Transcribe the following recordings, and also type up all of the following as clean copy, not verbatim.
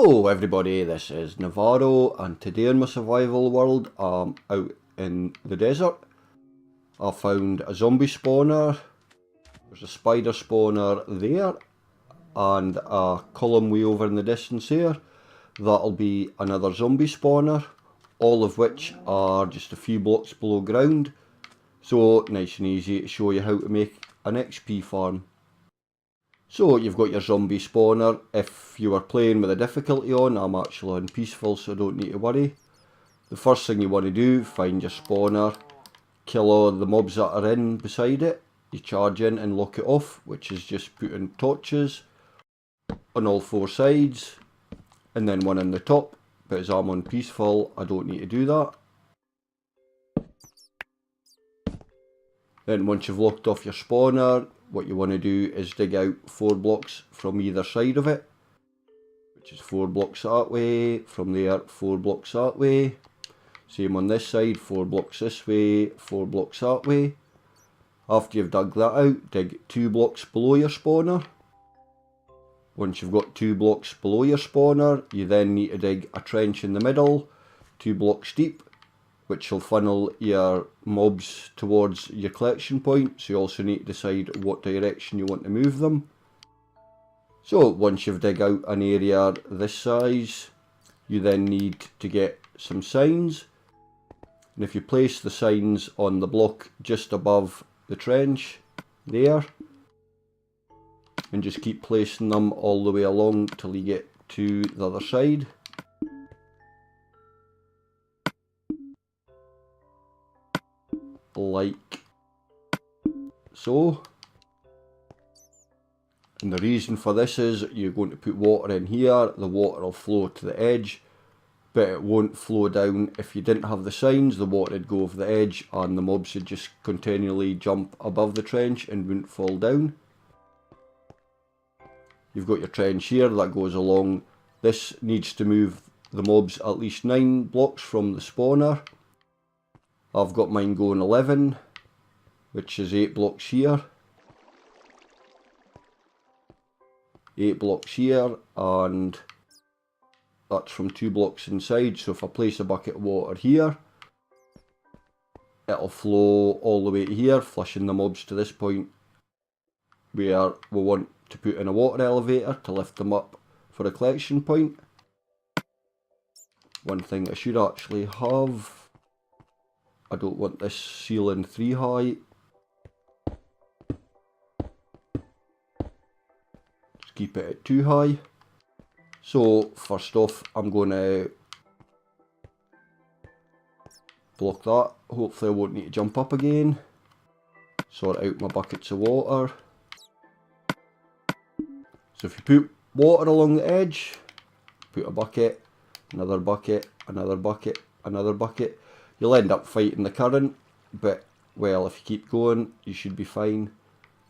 Hello everybody, this is Nevaro, and today in my survival world I'm out in the desert. I found a zombie spawner, there's a spider spawner there, and a column way over in the distance here. That'll be another zombie spawner, all of which are just a few blocks below ground. So nice and easy to show you how to make an XP farm. So you've got your zombie spawner. If you are playing with a difficulty on, I'm actually on peaceful, so don't need to worry. The first thing you want to do, find your spawner, kill all the mobs that are in beside it. You charge in and lock it off, which is just putting torches on all four sides, and then one on the top. But as I'm on peaceful, I don't need to do that. Then once you've locked off your spawner, what you want to do is dig out 4 blocks from either side of it, which is 4 blocks that way, from there 4 blocks that way, same on this side, 4 blocks this way, 4 blocks that way. After you've dug that out, dig 2 blocks below your spawner. Once you've got 2 blocks below your spawner, you then need to dig a trench in the middle, 2 blocks deep, which will funnel your mobs towards your collection point, so you also need to decide what direction you want to move them. So once you've dug out an area this size, you then need to get some signs, and if you place the signs on the block just above the trench there, and just keep placing them all the way along till you get to the other side. Like so. And the reason for this is you're going to put water in here, the water will flow to the edge, but it won't flow down. If you didn't have the signs, the water would go over the edge and the mobs would just continually jump above the trench and wouldn't fall down. You've got your trench here that goes along. This needs to move the mobs at least 9 blocks from the spawner. I've got mine going 11, which is 8 blocks here, 8 blocks here, and that's from 2 blocks inside. So if I place a bucket of water here, it'll flow all the way to here, flushing the mobs to this point where we want to put in a water elevator to lift them up for a collection point. One thing I should actually have, I don't want this ceiling 3 high. Just keep it at 2 high. So first off, I'm going to block that. Hopefully I won't need to jump up again. Sort out my buckets of water. So if you put water along the edge, put a bucket, another bucket, another bucket, another bucket. You'll end up fighting the current, but well, if you keep going, you should be fine.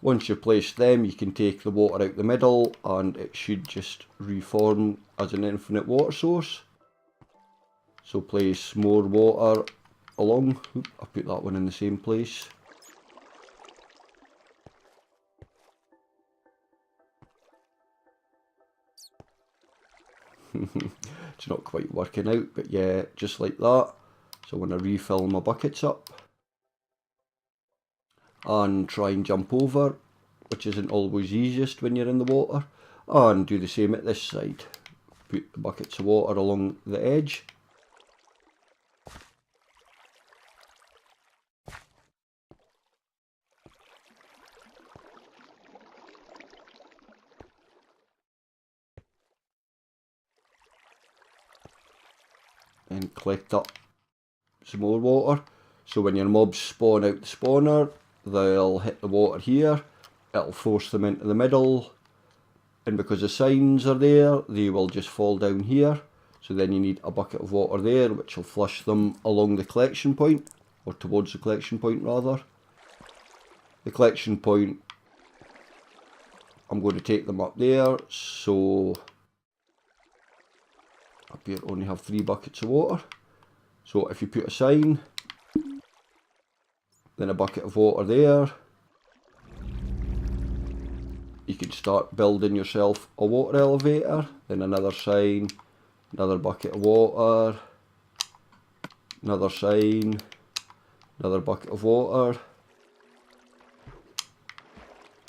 Once you've placed them, you can take the water out the middle and it should just reform as an infinite water source. So place more water along. Oop, I put that one in the same place. It's not quite working out, but yeah, just like that. So I want to refill my buckets up and try and jump over, which isn't always easiest when you're in the water, and do the same at this side. Put the buckets of water along the edge. And collect up some more water, so when your mobs spawn out the spawner, they'll hit the water here, it'll force them into the middle, and because the signs are there, they will just fall down here. So then you need a bucket of water there, which will flush them along the collection point, or towards the collection point rather. The collection point, I'm going to take them up there, so up here only have 3 buckets of water. So if you put a sign, then a bucket of water there, you you can start building yourself a water elevator, then another sign, another bucket of water, another sign, another bucket of water,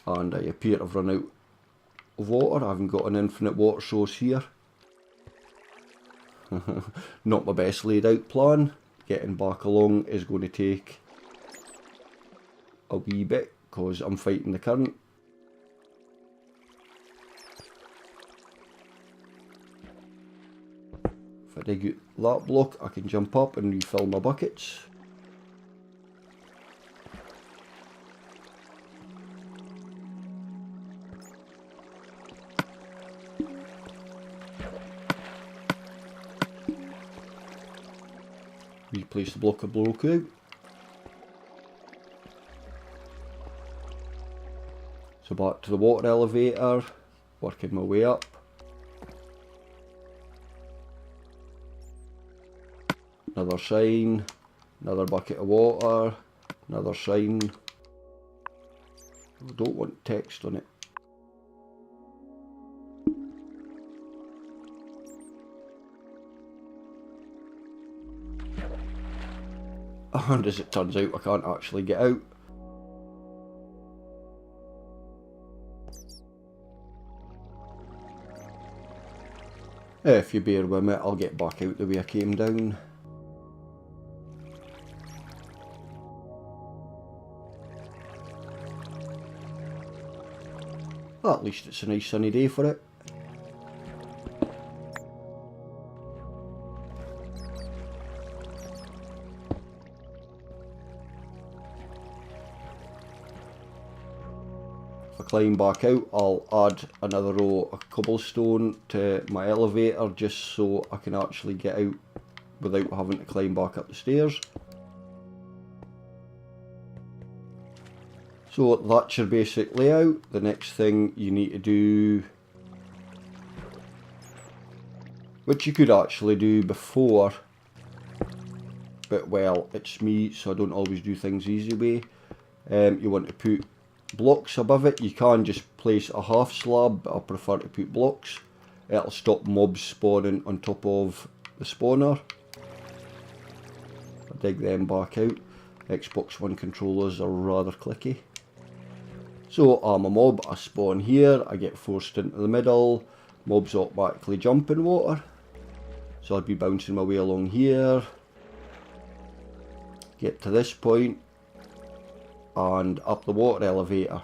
and I appear to have run out of water. I haven't got an infinite water source here. Not my best laid out plan. Getting back along is going to take a wee bit because I'm fighting the current. If I dig out that block, I can jump up and refill my buckets. Replace the block of broke out. So back to the water elevator, working my way up. Another sign, another bucket of water, another sign. I don't want text on it. And as it turns out, I can't actually get out. If you bear with me, I'll get back out the way I came down. At least it's a nice sunny day for it. If I climb back out, I'll add another row of cobblestone to my elevator just so I can actually get out without having to climb back up the stairs. So that's your basic layout. The next thing you need to do, which you could actually do before, but well, it's me, so I don't always do things the easy way. You want to put blocks above it. You can just place a half slab, but I prefer to put blocks. It'll stop mobs spawning on top of the spawner. I dig them back out. Xbox One controllers are rather clicky. So I'm a mob, I spawn here, I get forced into the middle, mobs automatically jump in water. So I'd be bouncing my way along here, get to this point, and up the water elevator.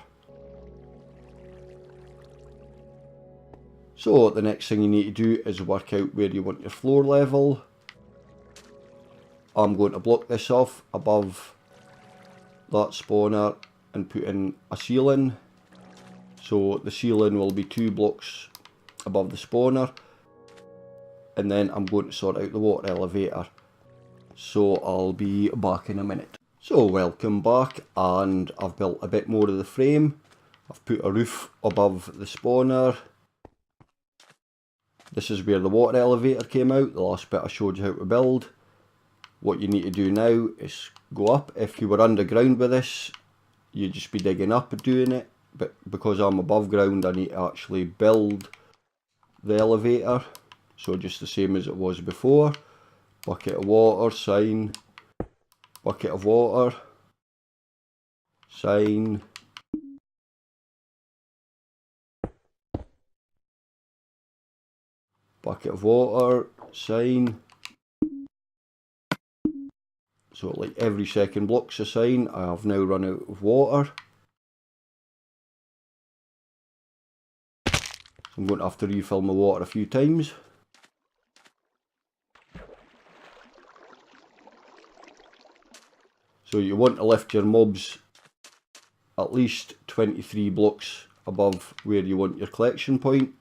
So the next thing you need to do is work out where you want your floor level. I'm going to block this off above that spawner and put in a ceiling. So the ceiling will be 2 blocks above the spawner, and then I'm going to sort out the water elevator. So I'll be back in a minute. So welcome back, and I've built a bit more of the frame. I've put a roof above the spawner. This is where the water elevator came out, the last bit I showed you how to build. What you need to do now is go up. If you were underground with this, you'd just be digging up and doing it, but because I'm above ground, I need to actually build the elevator. So just the same as it was before. Bucket of water, sign, bucket of water, sign, bucket of water, sign. So like every second block's a sign. I have now run out of water. So I'm going to have to refill my water a few times. So you want to lift your mobs at least 23 blocks above where you want your collection point.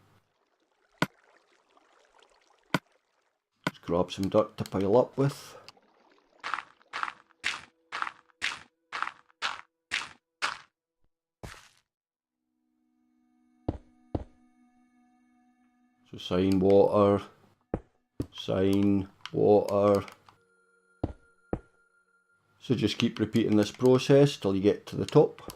Just grab some dirt to pile up with. So sign water, sign water. So just keep repeating this process till you get to the top.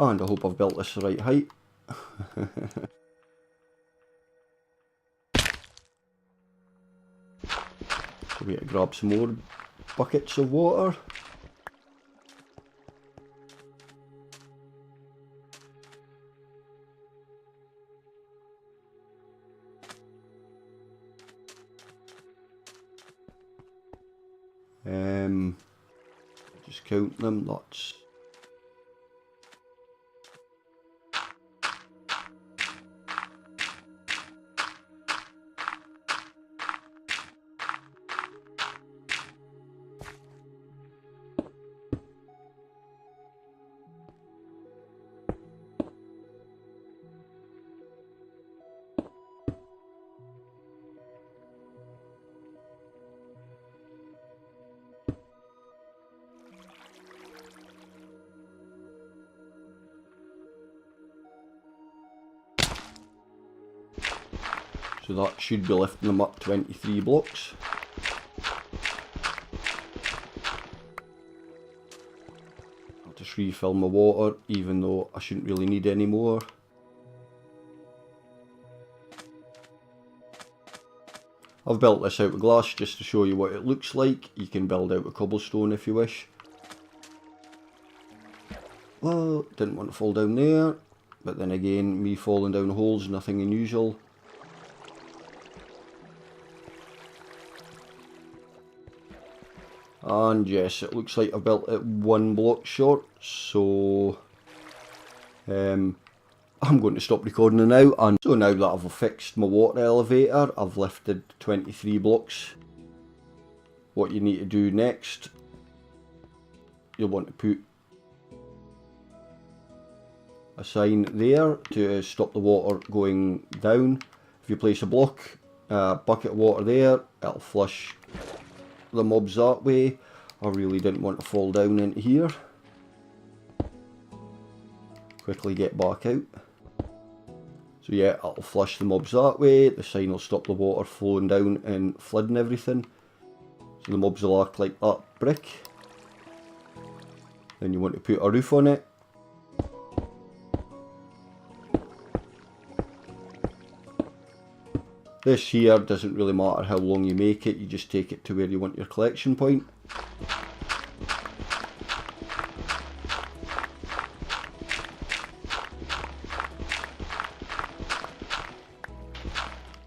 And I hope I've built this the right height. So we have to grab some more buckets of water. Just count them, that's... So that should be lifting them up 23 blocks. I'll just refill my water, even though I shouldn't really need any more. I've built this out of glass just to show you what it looks like. You can build out of cobblestone if you wish. Well, didn't want to fall down there, but then again, me falling down holes, nothing unusual. And yes, it looks like I built it 1 block short, so I'm going to stop recording now. And so now that I've fixed my water elevator, I've lifted 23 blocks. What you need to do next, you'll want to put a sign there to stop the water going down. If you place a bucket of water there, it'll flush the mobs that way. I really didn't want to fall down into here. Quickly get back out. So yeah, it'll flush the mobs that way. The sign will stop the water flowing down and flooding everything. So the mobs will act like that brick. Then you want to put a roof on it. This here doesn't really matter how long you make it, you just take it to where you want your collection point.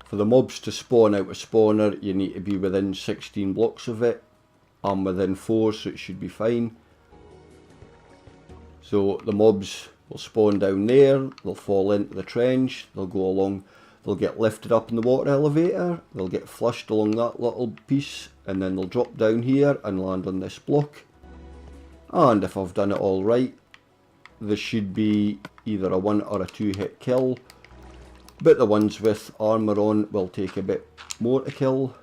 For the mobs to spawn out of spawner, you need to be within 16 blocks of it. I'm within 4, so it should be fine. So the mobs will spawn down there, they'll fall into the trench, they'll go along. They'll get lifted up in the water elevator, they'll get flushed along that little piece, and then they'll drop down here and land on this block. And if I've done it all right, this should be either a 1 or a 2 hit kill. But the ones with armour on will take a bit more to kill.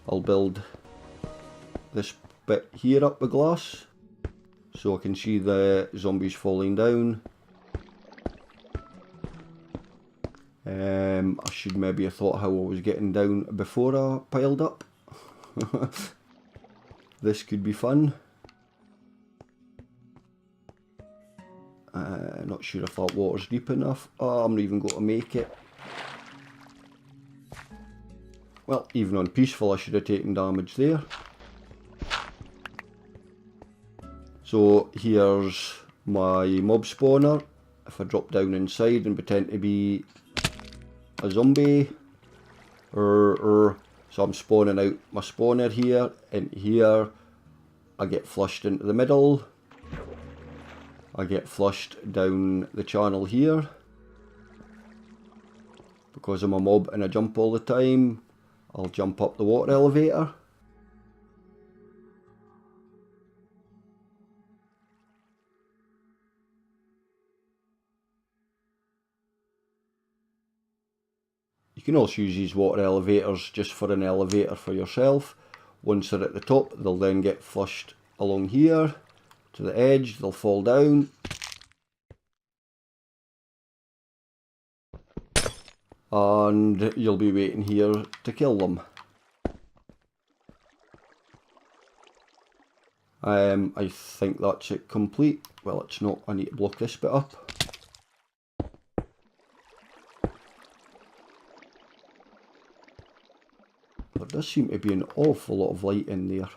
I'll build this bit here up with glass, so I can see the zombies falling down. I should maybe have thought how I was getting down before I piled up. This could be fun. Not sure if that water's deep enough. Oh, I'm not even going to make it. Well, even on peaceful I should have taken damage there. So here's my mob spawner. If I drop down inside and pretend to be a zombie, so I'm spawning out my spawner here, and here I get flushed into the middle, I get flushed down the channel here. Because I'm a mob and I jump all the time, I'll jump up the water elevator. You can also use these water elevators just for an elevator for yourself. Once they're at the top, they'll then get flushed along here to the edge, they'll fall down. And you'll be waiting here to kill them. I think that's it complete. Well, it's not. I need to block this bit up. There does seem to be an awful lot of light in there.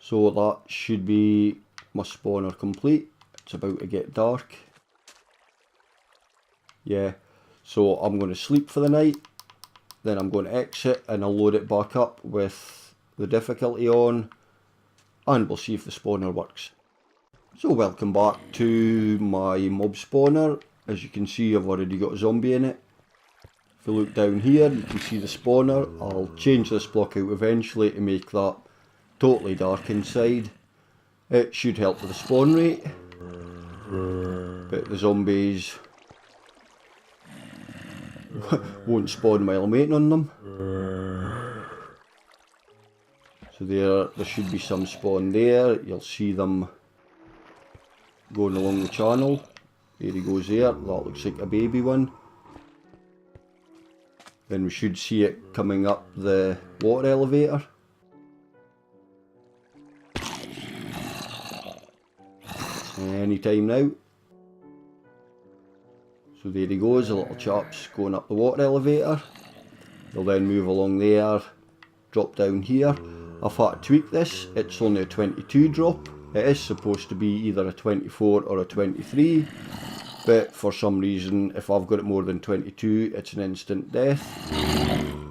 So that should be my spawner complete. It's about to get dark. Yeah, so I'm going to sleep for the night. Then I'm going to exit and I'll load it back up with the difficulty on. And we'll see if the spawner works. So welcome back to my mob spawner. As you can see, I've already got a zombie in it. If you look down here, you can see the spawner. I'll change this block out eventually to make that totally dark inside. It should help with the spawn rate. But the zombies won't spawn while I'm waiting on them. So there should be some spawn there. You'll see them going along the channel. There he goes there. That looks like a baby one. Then we should see it coming up the water elevator. Anytime now. So there he goes, the little chap's going up the water elevator. He'll then move along there, drop down here. I've had to tweak this, it's only a 22 drop. It is supposed to be either a 24 or a 23. But for some reason, if I've got it more than 22, it's an instant death.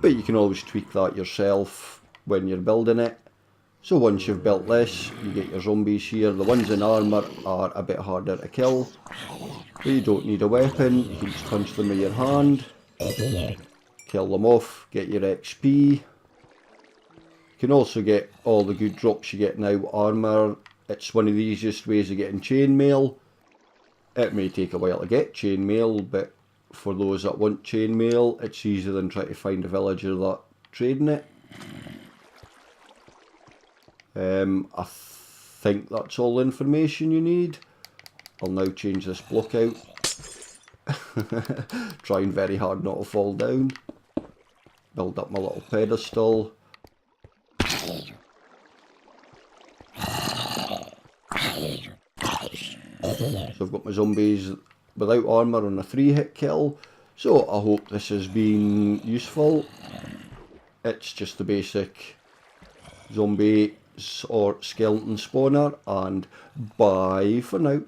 But you can always tweak that yourself when you're building it. So once you've built this, you get your zombies here. The ones in armour are a bit harder to kill. But you don't need a weapon, you can just punch them with your hand. Kill them off, get your XP. You can also get all the good drops you get now, armour. It's one of the easiest ways of getting chainmail. It may take a while to get chainmail, but for those that want chainmail, it's easier than trying to find a villager that's trading it. I think that's all the information you need. I'll now change this block out. Trying very hard not to fall down. Build up my little pedestal. So I've got my zombies without armour on a 3-hit kill. So I hope this has been useful. It's just the basic zombie or skeleton spawner, and bye for now.